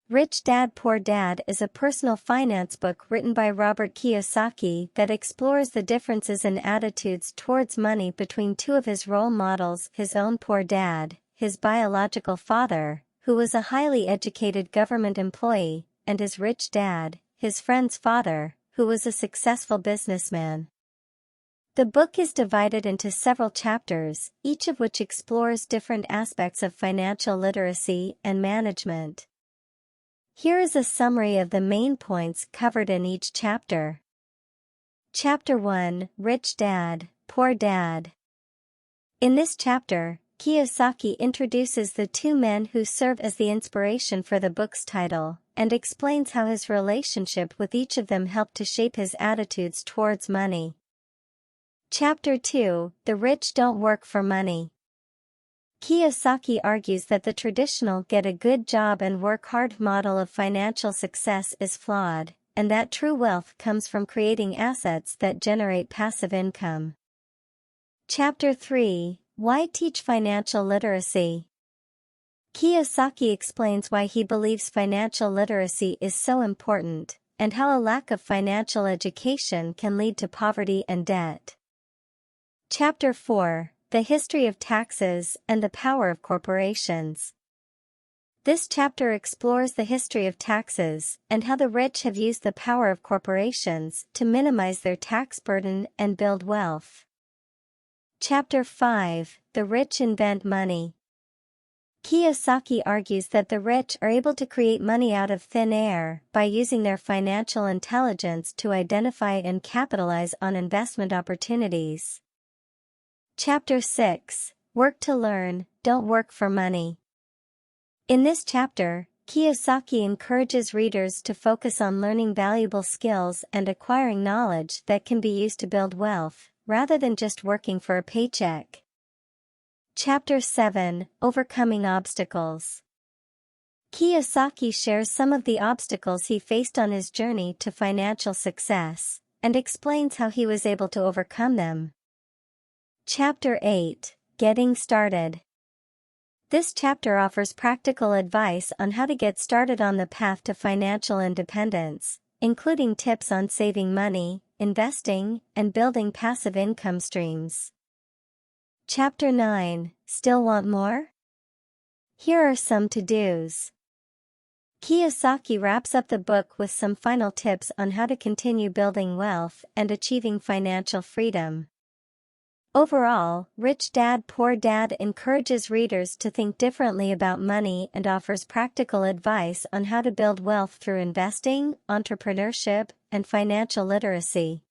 Rich Dad Poor Dad is a personal finance book written by Robert Kiyosaki that explores the differences in attitudes towards money between two of his role models, his own poor dad, his biological father, who was a highly educated government employee, and his rich dad, his friend's father, who was a successful businessman. The book is divided into several chapters, each of which explores different aspects of financial literacy and management. Here is a summary of the main points covered in each chapter. Chapter 1: Rich Dad, Poor Dad. In this chapter, Kiyosaki introduces the two men who serve as the inspiration for the book's title, and explains how his relationship with each of them helped to shape his attitudes towards money. Chapter 2: The Rich Don't Work for Money. Kiyosaki argues that the traditional get a good job and work hard model of financial success is flawed, and that true wealth comes from creating assets that generate passive income. Chapter 3: Why Teach Financial Literacy. Kiyosaki explains why he believes financial literacy is so important, and how a lack of financial education can lead to poverty and debt. Chapter 4: The History of Taxes and the Power of Corporations. This chapter explores the history of taxes and how the rich have used the power of corporations to minimize their tax burden and build wealth. Chapter 5: The Rich Invent Money. Kiyosaki argues that the rich are able to create money out of thin air by using their financial intelligence to identify and capitalize on investment opportunities. Chapter 6: Work to Learn, Don't Work for Money. In this chapter, Kiyosaki encourages readers to focus on learning valuable skills and acquiring knowledge that can be used to build wealth, rather than just working for a paycheck. Chapter 7: Overcoming Obstacles. Kiyosaki shares some of the obstacles he faced on his journey to financial success, and explains how he was able to overcome them. Chapter 8: Getting Started. This chapter offers practical advice on how to get started on the path to financial independence, including tips on saving money, investing, and building passive income streams. Chapter 9: Still Want More? Here are some to-dos. Kiyosaki wraps up the book with some final tips on how to continue building wealth and achieving financial freedom. Overall, Rich Dad Poor Dad encourages readers to think differently about money and offers practical advice on how to build wealth through investing, entrepreneurship, and financial literacy.